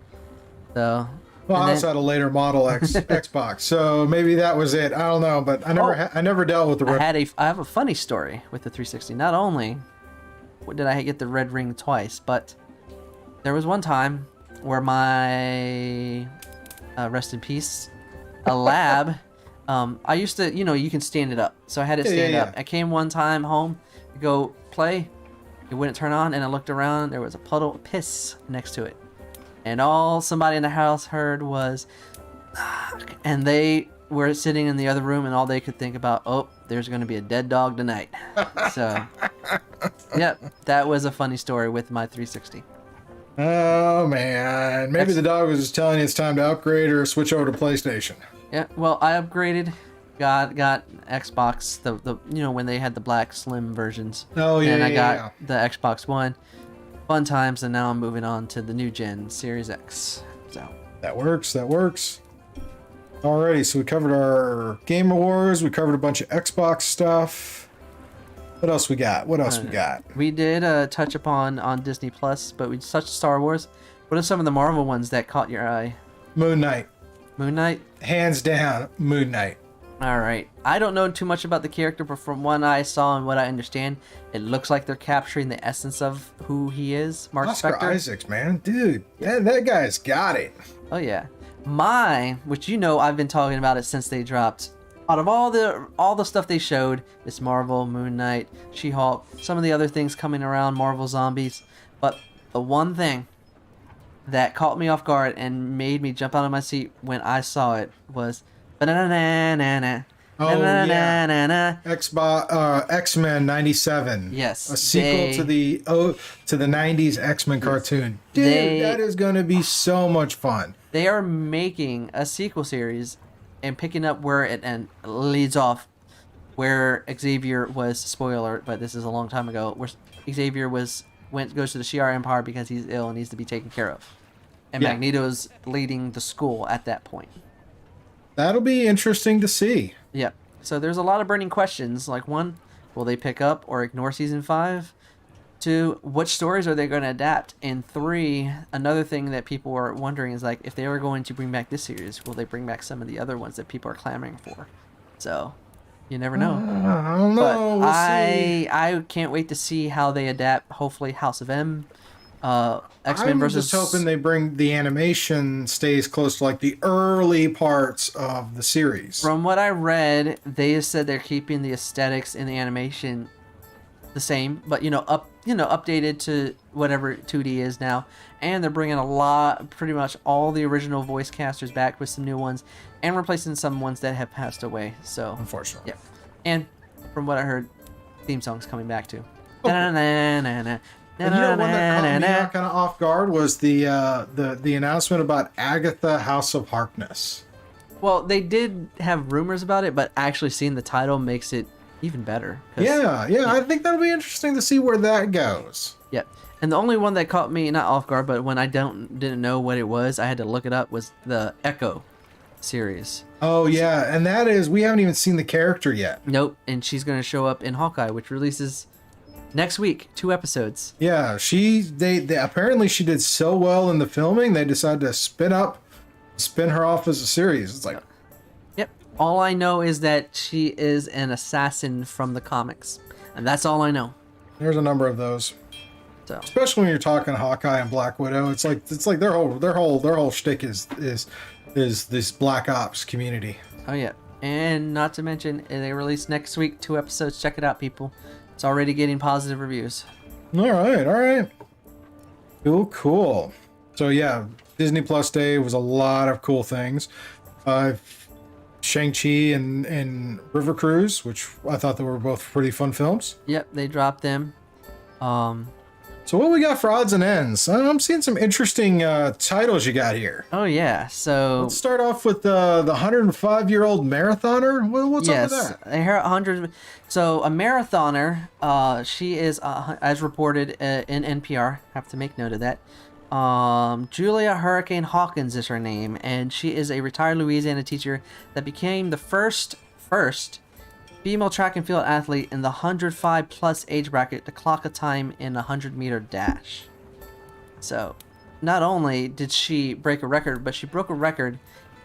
So. Well, And I also then had a later model Xbox, so maybe that was it. I don't know, but I never dealt with the red. I have a funny story with the 360. Not only did I get the red ring twice, but there was one time where my rest in peace, a lab. I used to, you can stand it up, so I had it stand up. I came one time home to go play, it wouldn't turn on, and I looked around. There was a puddle of piss next to it. And all somebody in the house heard was, and they were sitting in the other room, and all they could think about, oh, there's going to be a dead dog tonight. So, yep, that was a funny story with my 360. Oh man, maybe the dog was just telling you it's time to upgrade or switch over to PlayStation. Yeah, well, I upgraded, got Xbox, the when they had the black slim versions. Oh yeah, and I got the Xbox One. Fun times, and now I'm moving on to the new gen Series X. So that works. Alrighty, so we covered our Game Awards. We covered a bunch of Xbox stuff. What else we got? We did touch upon on Disney Plus, but we touched Star Wars. What are some of the Marvel ones that caught your eye? Moon Knight. Moon Knight? Hands down, Moon Knight. All right. I don't know too much about the character, but from what I saw and what I understand, it looks like they're capturing the essence of who he is, Mark Oscar Spector. Isaacs, man. Dude, that guy's got it. Oh, yeah. Which I've been talking about it since they dropped. Out of all the stuff they showed, it's Marvel, Moon Knight, She-Hulk, some of the other things coming around, Marvel Zombies. But the one thing that caught me off guard and made me jump out of my seat when I saw it was... Oh yeah, X-Men '97. Yes, a sequel to the '90s X-Men cartoon. Dude, that is going to be so much fun. They are making a sequel series and picking up where it leads off, where Xavier was, spoiler alert, but this is a long time ago, where Xavier goes to the Shi'ar Empire because he's ill and needs to be taken care of, and Magneto's leading the school at that point. That'll be interesting to see. Yeah. So there's a lot of burning questions. Like, one, will they pick up or ignore season 5? 2, which stories are they going to adapt? And 3, another thing that people are wondering is, like, if they were going to bring back this series, will they bring back some of the other ones that people are clamoring for? So, you never know. I don't know. But I can't wait to see how they adapt, hopefully, House of M. X-Men versus... I'm just hoping they bring the animation stays close to like the early parts of the series. From what I read, they said they're keeping the aesthetics and the animation the same, but updated to whatever 2D is now, and they're bringing pretty much all the original voice casters back with some new ones, and replacing some ones that have passed away. So unfortunately, yeah. And from what I heard, theme songs coming back too. Oh. And one that caught me kind of off guard was the announcement about Agatha, House of Harkness. Well, they did have rumors about it, but actually seeing the title makes it even better. Yeah, I think that'll be interesting to see where that goes. Yeah, and the only one that caught me not off guard, but when I didn't know what it was, I had to look it up, was the Echo series. Oh yeah, and that is, we haven't even seen the character yet. Nope, and she's going to show up in Hawkeye, which releases next week, 2 episodes. Yeah, they apparently she did so well in the filming, they decided to spin her off as a series. It's like, yep. All I know is that she is an assassin from the comics, and that's all I know. There's a number of those. So, especially when you're talking Hawkeye and Black Widow, it's like their whole shtick is this Black Ops community. Oh yeah, and not to mention they release next week 2 episodes. Check it out, people. It's already getting positive reviews. All right. Cool. So yeah, Disney Plus Day was a lot of cool things. Shang-Chi and River Cruise, which I thought they were both pretty fun films. Yep, they dropped them. So what we got for odds and ends? I'm seeing some interesting titles you got here. Oh yeah, so let's start off with the 105-year-old marathoner. What's up with that? 100. So a marathoner, she is as reported in NPR. Have to make note of that. Julia Hurricane Hawkins is her name, and she is a retired Louisiana teacher that became the first female track and field athlete in the 105 plus age bracket to clock a time in a 100-meter dash. So, not only did she break a record, but she broke a record,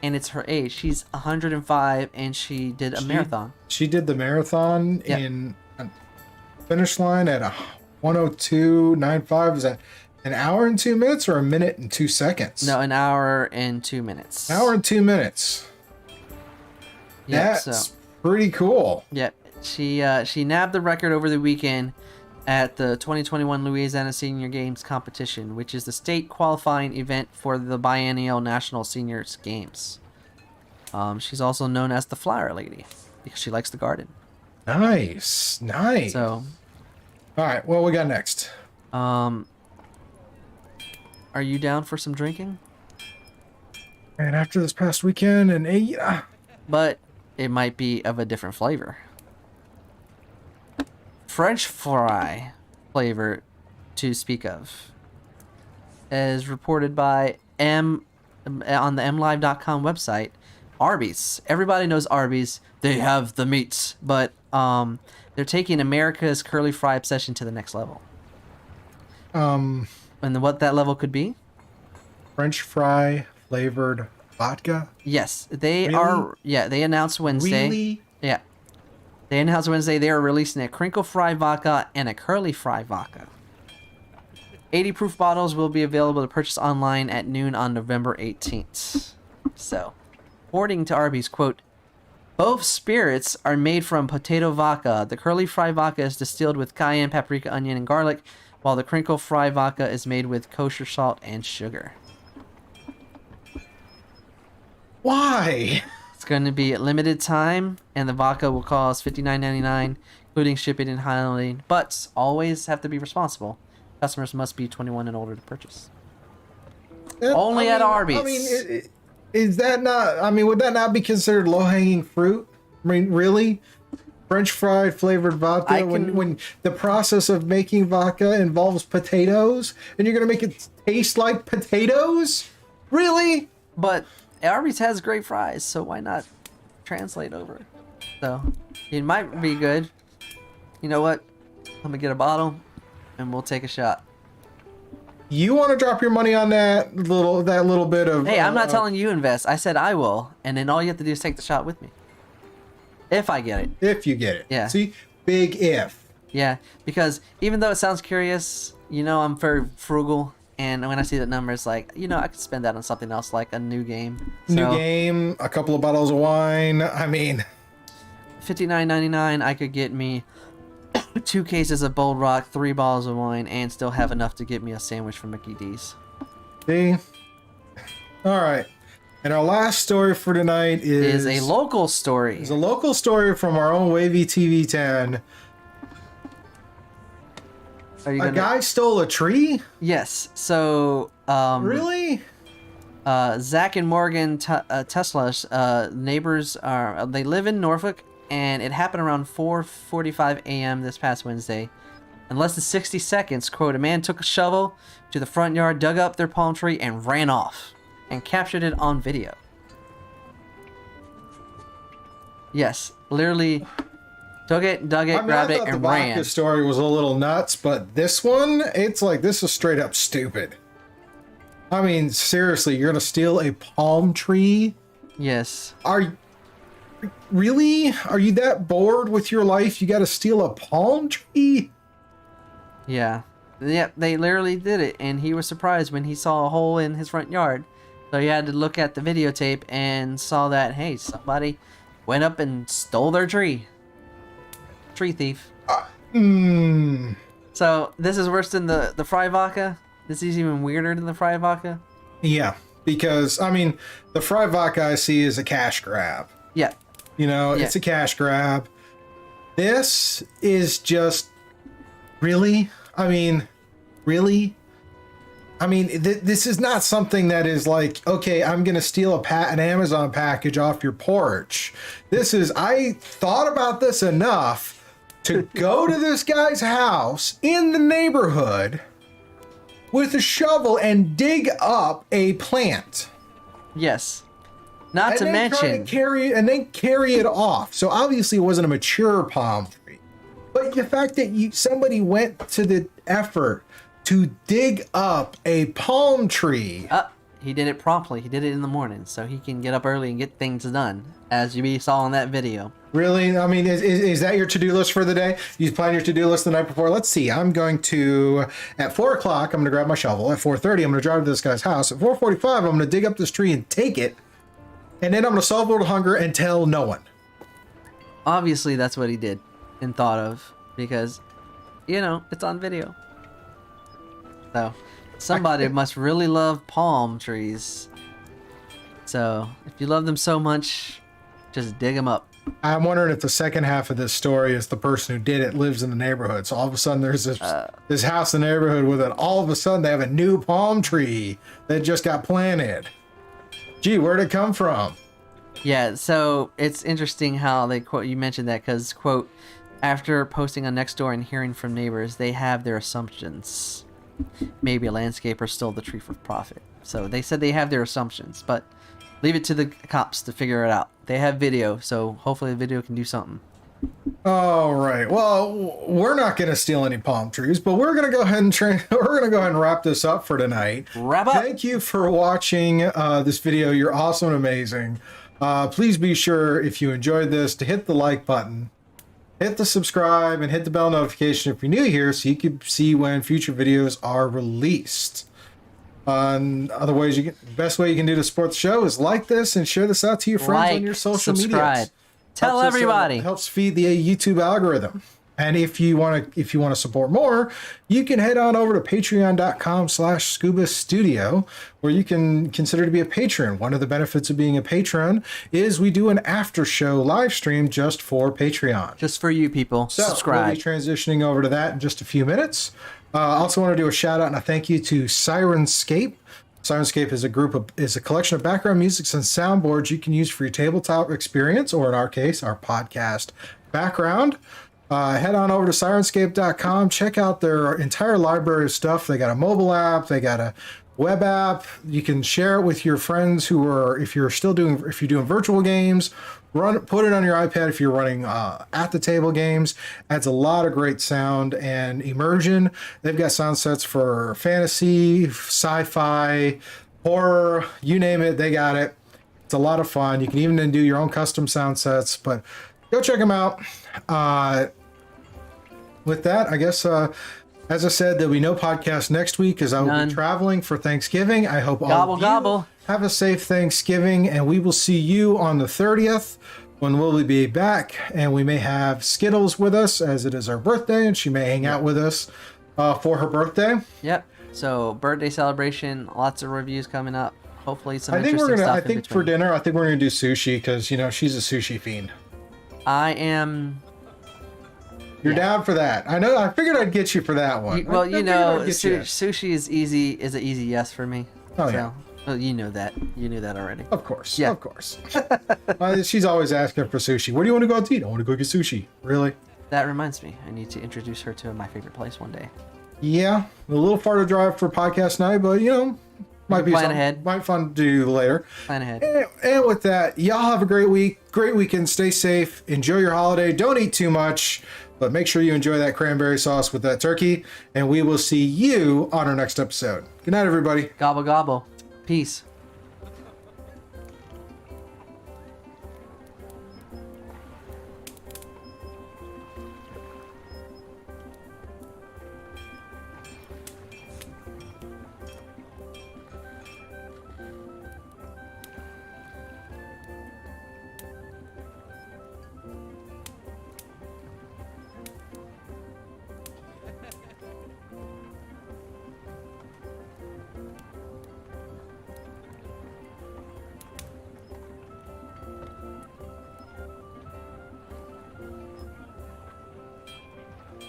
and it's her age. She's 105, and she did a marathon. She did the marathon in finish line at a 102.95. Is that an hour and 2 minutes or a minute and 2 seconds? No, an hour and 2 minutes. An hour and 2 minutes. Yep, That's pretty cool. Yep. She nabbed the record over the weekend at the 2021 Louisiana Senior Games competition, which is the state qualifying event for the biennial National Seniors Games. She's also known as the Flower Lady because she likes the garden. Nice. So, all right, what we got next? are you down for some drinking? And after this past weekend and But it might be of a different flavor. French fry flavor to speak of, as reported by on the mlive.com website. Arby's. Everybody knows Arby's. They have the meats, but they're taking America's curly fry obsession to the next level. And what that level could be? French fry flavored vodka? Yes, they Really? are. Yeah, they announced Wednesday. Really? Yeah. They announced Wednesday they are releasing a crinkle fry vodka and a curly fry vodka. 80 proof bottles will be available to purchase online at noon on November 18th. So, according to Arby's, quote, both spirits are made from potato vodka. The curly fry vodka is distilled with cayenne, paprika, onion, and garlic, while the crinkle fry vodka is made with kosher salt and sugar. Why? It's going to be a limited time, and the vodka will cost $59.99, including shipping and handling. But always have to be responsible. Customers must be 21 and older to purchase. Only at Arby's. I mean, is that not? I mean, would that not be considered low-hanging fruit? I mean, really? French fried flavored vodka when the process of making vodka involves potatoes, and you're gonna make it taste like potatoes? Really? But Arby's has great fries, so why not translate over? So it might be good. You know what? Let me get a bottle, and we'll take a shot. You want to drop your money on that little bit of? Hey, I'm not telling you invest. I said I will, and then all you have to do is take the shot with me. If I get it. If you get it. Yeah. See, big if. Yeah, because even though it sounds curious, you know, I'm very frugal. And when I see that number, it's like, you know, I could spend that on something else, like a new game. New game, a couple of bottles of wine. I mean, $59.99, I could get me 2 cases of Bold Rock, 3 bottles of wine, and still have enough to get me a sandwich from Mickey D's. See? All right. And our last story for tonight is a local story. It's a local story from our own Wavy TV 10. A guy stole a tree? Yes. So, really? Zach and Morgan Tesla's neighbors they live in Norfolk, and it happened around 4:45 a.m. this past Wednesday. In less than 60 seconds, quote, a man took a shovel to the front yard, dug up their palm tree, and ran off, and captured it on video. Yes, literally took it, dug it, grabbed it, and ran. I thought the story was a little nuts, but this one, it's like, this is straight up stupid. I mean, seriously, you're gonna steal a palm tree? Yes. Really? Are you that bored with your life? You gotta steal a palm tree? Yeah. Yep, they literally did it, and he was surprised when he saw a hole in his front yard. So he had to look at the videotape and saw that, hey, somebody went up and stole their tree. Tree thief. So this is worse than the fry vodka? This is even weirder than the fry vodka? Yeah, because, I mean, the fry vodka I see is a cash grab. Yeah. You know, it's a cash grab. This is just... Really? I mean, really? I mean, this is not something that is like, okay, I'm going to steal an Amazon package off your porch. This is, I thought about this enough to go to this guy's house in the neighborhood with a shovel and dig up a plant. Yes. Not to mention, carry it off. So obviously it wasn't a mature palm tree. But the fact that somebody went to the effort to dig up a palm tree. He did it promptly. He did it in the morning, so he can get up early and get things done, as you saw in that video. Really? I mean, is that your to-do list for the day? You plan your to-do list the night before? Let's see. I'm going to, at 4 o'clock, I'm going to grab my shovel. At 4:30, I'm going to drive to this guy's house. At 4:45, I'm going to dig up this tree and take it. And then I'm going to solve world hunger and tell no one. Obviously, that's what he did and thought of, because, it's on video. So, somebody must really love palm trees. So, if you love them so much, just dig them up. I'm wondering if the second half of this story is the person who did it lives in the neighborhood. So all of a sudden there's this house in the neighborhood with it. All of a sudden they have a new palm tree that just got planted. Gee, where'd it come from? Yeah, so it's interesting how they quote, you mentioned that because, quote, after posting on Nextdoor and hearing from neighbors, they have their assumptions. Maybe a landscaper stole the tree for profit. So they said they have their assumptions, but leave it to the cops to figure it out. They have video, so hopefully the video can do something. All right. Well, we're not going to steal any palm trees, but we're going to go ahead and wrap this up for tonight. Wrap up. Thank you for watching this video. You're awesome and amazing. Please be sure, if you enjoyed this, to hit the like button, hit the subscribe, and hit the bell notification if you're new here, so you can see when future videos are released. Other ways the best way you can do to support the show is like this and share this out to your friends on your social media. Tell everybody. Helps feed the YouTube algorithm. And if you want to support more, you can head on over to patreon.com/scuba studio, where you can consider to be a patron. One of the benefits of being a patron is we do an after show live stream just for Patreon. Just for you people. So subscribe. We'll be transitioning over to that in just a few minutes. Also want to do a shout out and a thank you to Sirenscape. Sirenscape is a collection of background musics and soundboards you can use for your tabletop experience, or in our case, our podcast background. Head on over to Sirenscape.com. Check out their entire library of stuff. They got a mobile app. They got a web app. You can share it with your friends who are, if you're doing virtual games, put it on your iPad if you're running at the table games. Adds a lot of great sound and immersion. They've got sound sets for fantasy, sci-fi, horror, you name it, they got it. It's a lot of fun. You can even do your own custom sound sets, but go check them out. With that, I guess, as I said, there'll be no podcast next week as I will be traveling for Thanksgiving. I hope all of you have a safe Thanksgiving, and we will see you on the 30th when we'll be back, and we may have Skittles with us as it is our birthday, and she may hang out with us for her birthday. Yep. So birthday celebration, lots of reviews coming up. Hopefully some interesting stuff. I think for dinner, I think we're gonna do sushi because she's a sushi fiend. I am. You're down for that. I know. I figured I'd get you for that one. Sushi is easy. Is an easy yes for me. Oh yeah. Well, you know that. You knew that already. Of course. Yeah. Of course. She's always asking for sushi. Where do you want to go out to eat? I want to go get sushi. Really? That reminds me. I need to introduce her to my favorite place one day. Yeah, a little far to drive for podcast night, but might be plan ahead. Might fun to do later. Plan ahead. And with that, y'all have a great week, great weekend. Stay safe. Enjoy your holiday. Don't eat too much, but make sure you enjoy that cranberry sauce with that turkey. And we will see you on our next episode. Good night, everybody. Gobble gobble. Peace.